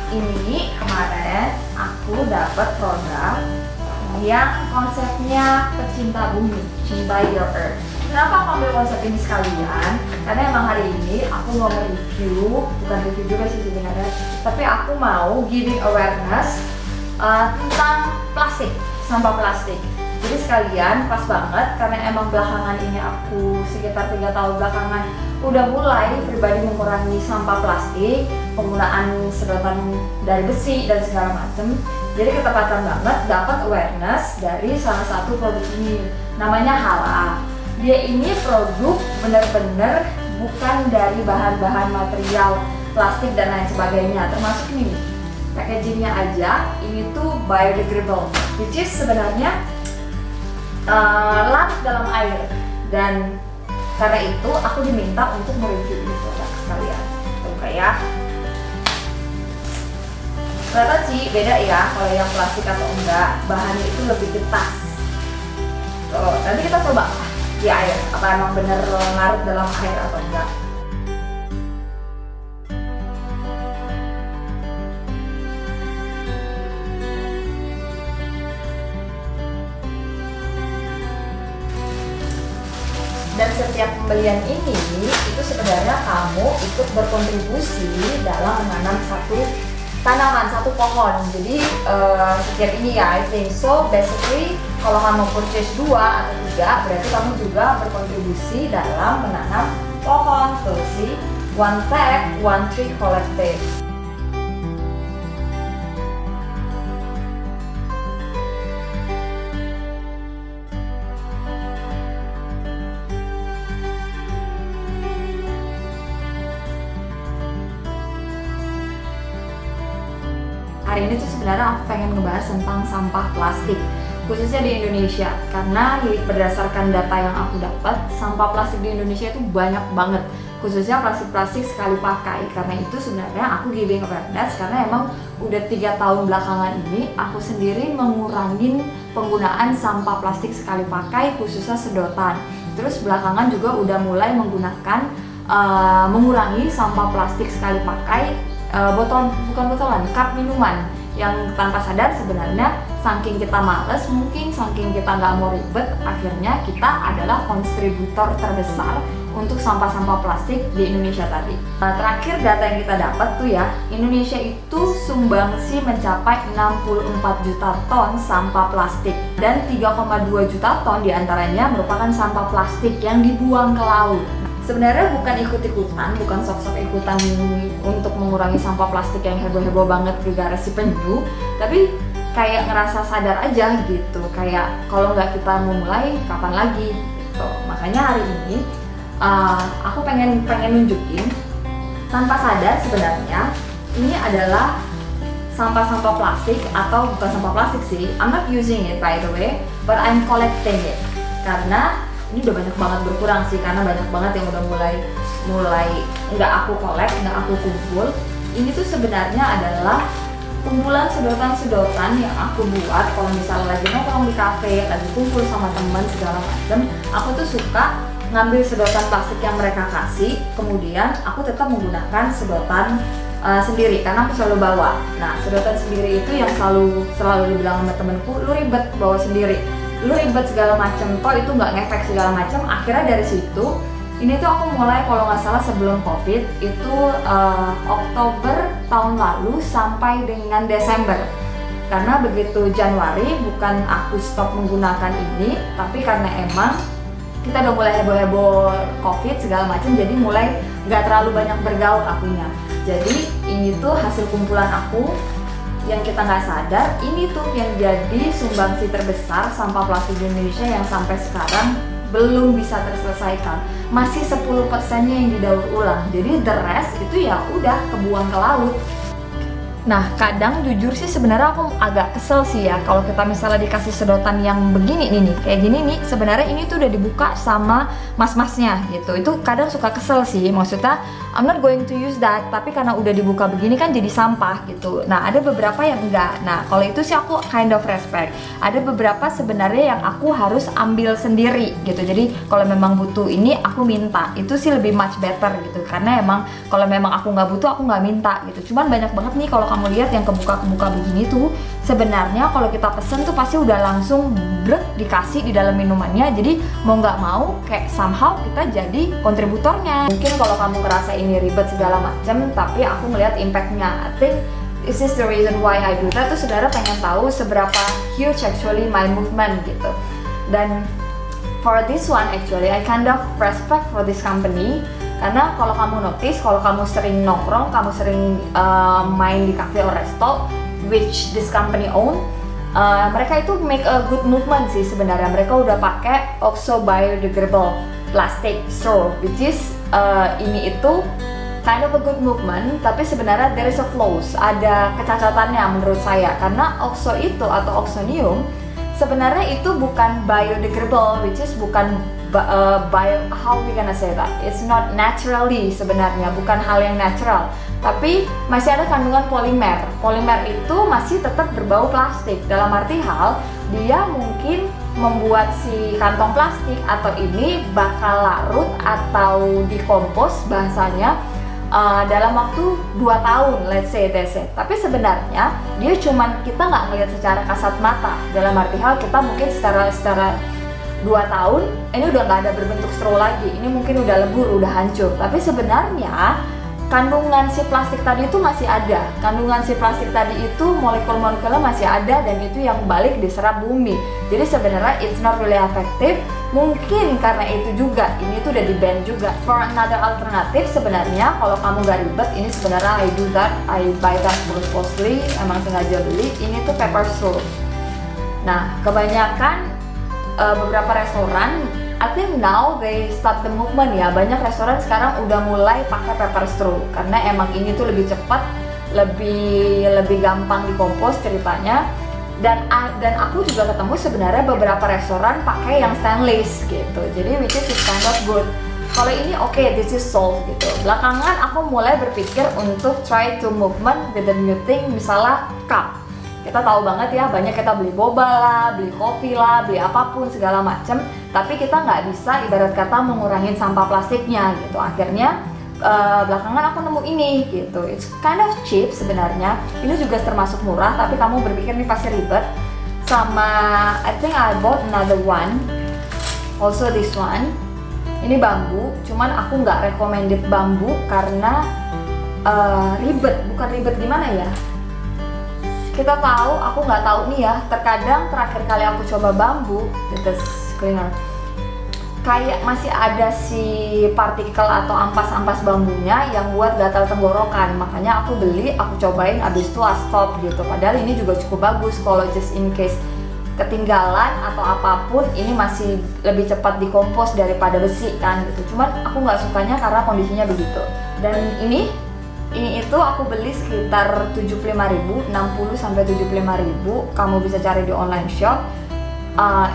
ini kemarin aku dapat produk yang konsepnya pecinta bumi, cinta your earth. Kenapa aku ambil konsep ini sekalian? Karena emang hari ini aku mau review, bukan review juga sih sebenarnya, tapi aku mau giving awareness tentang plastik, sampah plastik. Jadi sekalian pas banget karena emang belakangan ini aku sekitar 3 tahun belakangan udah mulai pribadi mengurangi sampah plastik, penggunaan sedotan dari besi dan segala macem. Jadi ketepatan banget dapat awareness dari salah satu produk ini, namanya Hala. Dia ini produk bener-bener bukan dari bahan-bahan material plastik dan lain sebagainya, termasuk ini packagingnya aja ini tuh biodegradable, which is sebenarnya larut dalam air. Dan karena itu aku diminta untuk mereview ini produk sekalian. Buka ya. Kelihatan sih beda ya kalau yang plastik atau enggak, bahannya itu lebih getas. Tuh, nanti kita coba di air apa emang bener larut dalam air atau enggak. Dan setiap pembelian ini itu sebenarnya kamu ikut berkontribusi dalam menanam satu tanaman, satu pohon. Jadi setiap ini ya, I think so. Basically kalau kamu purchase 2 atau 3 berarti kamu juga berkontribusi dalam menanam pohon. Tuh sih, one pack, one tree collected. Hari ini tuh sebenarnya aku pengen ngebahas tentang sampah plastik, khususnya di Indonesia. Karena berdasarkan data yang aku dapat, sampah plastik di Indonesia itu banyak banget, khususnya plastik-plastik sekali pakai. Karena itu sebenarnya aku giving awareness karena emang udah 3 tahun belakangan ini aku sendiri mengurangin penggunaan sampah plastik sekali pakai, khususnya sedotan. Terus belakangan juga udah mulai menggunakan mengurangi sampah plastik sekali pakai, bukan botolan, cup minuman, yang tanpa sadar sebenarnya saking kita males, mungkin saking kita nggak mau ribet, akhirnya kita adalah kontributor terbesar untuk sampah-sampah plastik di Indonesia tadi. Terakhir data yang kita dapat tuh ya, Indonesia itu sumbangsi mencapai 64 juta ton sampah plastik dan 3,2 juta ton diantaranya merupakan sampah plastik yang dibuang ke laut. Sebenarnya bukan ikut-ikutan, bukan sok-sok ikutan untuk mengurangi sampah plastik yang heboh-heboh banget gara-gara si penyu, tapi kayak ngerasa sadar aja gitu, kayak kalau nggak kita mau mulai, kapan lagi gitu. Makanya hari ini aku pengen nunjukin tanpa sadar sebenarnya ini adalah sampah-sampah plastik, atau bukan sampah plastik sih, I'm not using it by the way, but I'm collecting it. Karena ini udah banyak banget berkurang sih, karena banyak banget yang udah mulai nggak aku collect, nggak aku kumpul. Ini tuh sebenarnya adalah kumpulan sedotan-sedotan yang aku buat kalau misalnya lagi nongkrong di kafe, lagi kumpul sama teman segala macam. Aku tuh suka ngambil sedotan plastik yang mereka kasih, kemudian aku tetap menggunakan sedotan sendiri karena aku selalu bawa. Nah, sedotan sendiri itu yang selalu dibilang sama temenku, lu ribet bawa sendiri, lu ribet segala macem, kok itu nggak ngefek segala macem. Akhirnya dari situ ini tuh aku mulai, kalau nggak salah sebelum COVID itu Oktober tahun lalu sampai dengan Desember. Karena begitu Januari bukan aku stop menggunakan ini, tapi karena emang kita udah mulai heboh-heboh COVID segala macem, jadi mulai nggak terlalu banyak bergaul akunya. Jadi ini tuh hasil kumpulan aku yang kita nggak sadar, ini tuh yang jadi sumbangsi terbesar sampah plastik di Indonesia yang sampai sekarang belum bisa terselesaikan. Masih 10%-nya yang didaur ulang, jadi the rest itu ya udah kebuang ke laut. Nah, kadang jujur sih sebenarnya aku agak kesel sih ya kalau kita misalnya dikasih sedotan yang begini nih, kayak gini nih, sebenarnya ini tuh udah dibuka sama mas-masnya gitu. Itu kadang suka kesel sih, maksudnya I'm not going to use that, tapi karena udah dibuka begini kan jadi sampah gitu. Nah ada beberapa yang enggak. Nah kalau itu sih aku kind of respect. Ada beberapa sebenarnya yang aku harus ambil sendiri gitu. Jadi kalau memang butuh ini aku minta, itu sih lebih much better gitu. Karena emang kalau memang aku nggak butuh aku nggak minta gitu. Cuman banyak banget nih kalau kamu lihat yang kebuka-kebuka begini tuh, sebenarnya kalau kita pesen tuh pasti udah langsung dikasih di dalam minumannya. Jadi mau nggak mau kayak somehow kita jadi kontributornya. Mungkin kalau kamu ngerasa ini ribet segala macam, tapi aku melihat impactnya. I think this is the reason why I do that. Tuh saudara pengen tahu seberapa huge actually my movement gitu. Dan for this one actually I kind of respect for this company. Karena kalau kamu notice, kalau kamu sering nongkrong, kamu sering main di cafe or resto which this company own, mereka itu make a good movement sih sebenarnya. Mereka udah pakai OXO biodegradable plastic straw, which is ini itu kind of a good movement, tapi sebenarnya there is a flaws, ada kecacatannya menurut saya. Karena OXO itu atau oxonium sebenarnya itu bukan biodegradable, which is bukan bio, how we gonna say that? It's not naturally sebenarnya, bukan hal yang natural. Tapi masih ada kandungan polimer. Polimer itu masih tetap berbau plastik. Dalam arti hal, dia mungkin membuat si kantong plastik atau ini bakal larut atau dikompos bahasanya dalam waktu 2 tahun, let's say that's it. Tapi sebenarnya dia cuman, kita nggak ngelihat secara kasat mata. Dalam arti hal kita mungkin secara 2 tahun ini udah nggak ada berbentuk straw lagi, ini mungkin udah lebur, udah hancur. Tapi sebenarnya kandungan si plastik tadi itu masih ada. Kandungan si plastik tadi itu molekul-molekulnya masih ada, dan itu yang balik diserap bumi. Jadi sebenarnya it's not really effective. Mungkin karena itu juga ini tuh udah di ban juga. For another alternative sebenarnya kalau kamu gak ribet, ini sebenarnya I do that, I buy that costly, emang sengaja beli. Ini tuh paper straw. Nah kebanyakan beberapa restoran, I think now they start the movement ya. Banyak restoran sekarang udah mulai pakai paper straw karena emang ini tuh lebih cepat, lebih gampang dikompos ceritanya. Dan aku juga ketemu sebenarnya beberapa restoran pakai yang stainless gitu. Jadi which is kind of good. Kalau ini oke, this is solved gitu. Belakangan aku mulai berpikir untuk try to movement with the new thing, misalnya cup. Kita tahu banget ya, banyak kita beli boba lah, beli kopi lah, beli apapun segala macem, tapi kita nggak bisa ibarat kata mengurangin sampah plastiknya gitu. Akhirnya belakangan aku nemu ini gitu. It's kind of cheap sebenarnya. Ini juga termasuk murah, tapi kamu berpikir ini pasti ribet. Sama I think I bought another one, also this one. Ini bambu, cuman aku nggak recommended bambu karena ribet. Bukan ribet gimana ya? Kita tahu, aku nggak tahu nih ya, terkadang terakhir kali aku coba bambu, this cleaner, kayak masih ada si partikel atau ampas-ampas bambunya yang buat gatal tenggorokan. Makanya aku beli, aku cobain, abis itu stop gitu. Padahal ini juga cukup bagus kalau just in case ketinggalan atau apapun, ini masih lebih cepat dikompos daripada besi kan gitu. Cuman aku nggak sukanya karena kondisinya begitu. Dan ini itu aku beli sekitar 75.000, 60 sampai 75.000. Kamu bisa cari di online shop.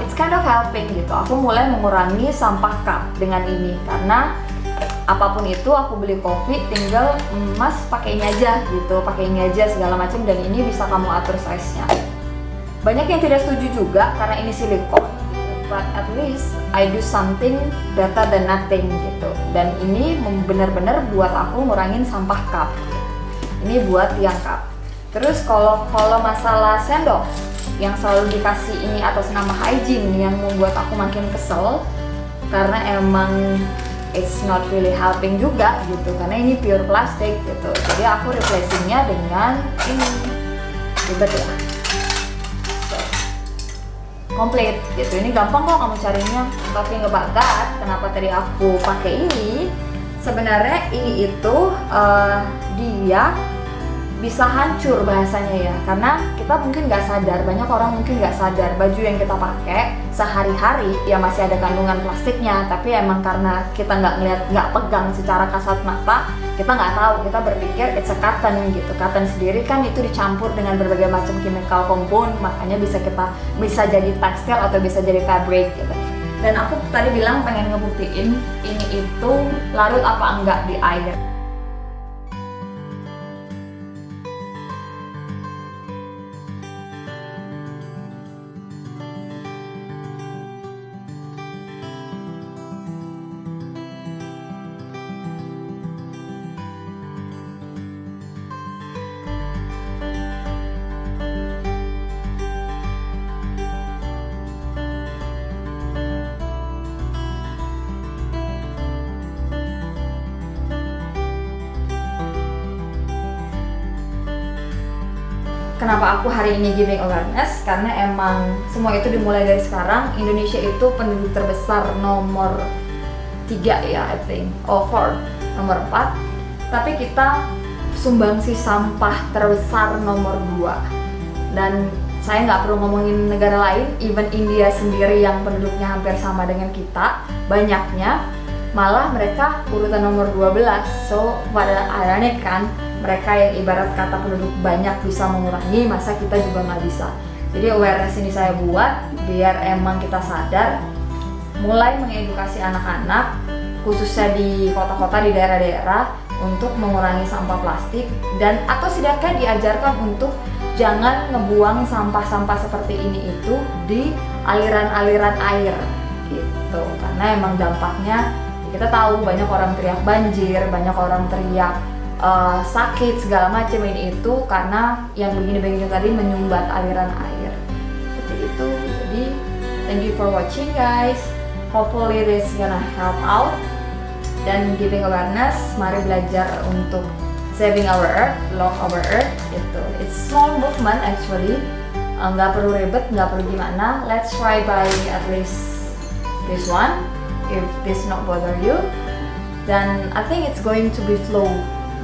It's kind of helping gitu. Aku mulai mengurangi sampah cup dengan ini karena apapun itu aku beli kopi tinggal mas pakai ini aja gitu, pakai ini aja segala macam, dan ini bisa kamu atur size-nya. Banyak yang tidak setuju juga karena ini silikon, but at least I do something better than nothing gitu. Dan ini benar-benar buat aku ngurangin sampah cup. Ini buat tiang cup. Terus kalau masalah sendok yang selalu dikasih ini atas nama hygiene, yang membuat aku makin kesel karena emang it's not really helping juga gitu, karena ini pure plastik gitu. Jadi aku replacingnya dengan ini, ribet ya, komplit gitu. Ini gampang kok kamu carinya. Tapi about that, kenapa tadi aku pakai ini? Sebenarnya ini itu dia bisa hancur bahasanya ya, karena kita mungkin nggak sadar, banyak orang mungkin nggak sadar baju yang kita pakai sehari-hari ya masih ada kandungan plastiknya, tapi emang karena kita nggak pegang secara kasat mata, kita nggak tahu, kita berpikir it's a cotton gitu. Cotton sendiri kan itu dicampur dengan berbagai macam chemical compound, makanya bisa jadi tekstil atau bisa jadi fabric gitu. Dan aku tadi bilang pengen ngebuktiin ini itu larut apa enggak di air. kenapa aku hari ini giving awareness, karena emang semua itu dimulai dari sekarang. Indonesia itu penduduk terbesar nomor 3 ya, I think, 4, nomor 4, tapi kita sumbangsi sampah terbesar nomor 2. Dan saya nggak perlu ngomongin negara lain, even India sendiri yang penduduknya hampir sama dengan kita banyaknya, malah mereka urutan nomor 12. So pada ironik kan, mereka yang ibarat kata penduduk banyak bisa mengurangi, masa kita juga nggak bisa. Jadi awareness ini saya buat biar emang kita sadar, mulai mengedukasi anak-anak khususnya di kota-kota, di daerah-daerah, untuk mengurangi sampah plastik, dan atau setidaknya diajarkan untuk jangan ngebuang sampah-sampah seperti ini itu di aliran-aliran air gitu. Karena emang dampaknya kita tahu, banyak orang teriak banjir, banyak orang teriak sakit segala macam ini itu karena yang begini-begini tadi menyumbat aliran air. Seperti itu. Jadi thank you for watching guys. Hopefully this gonna help out dan giving awareness. Mari belajar untuk saving our earth, love our earth gitu. It's small movement actually, nggak perlu ribet, nggak perlu gimana. Let's try by at least this one, if this not bother you. Then I think it's going to be flow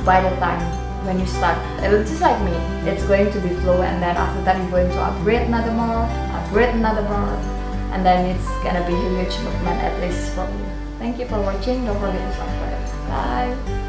by the time when you start. It's just like me, it's going to be flow, and then after that you're going to upgrade another more, and then it's gonna be a huge movement, at least for me. Thank you for watching. Don't forget to subscribe. Bye.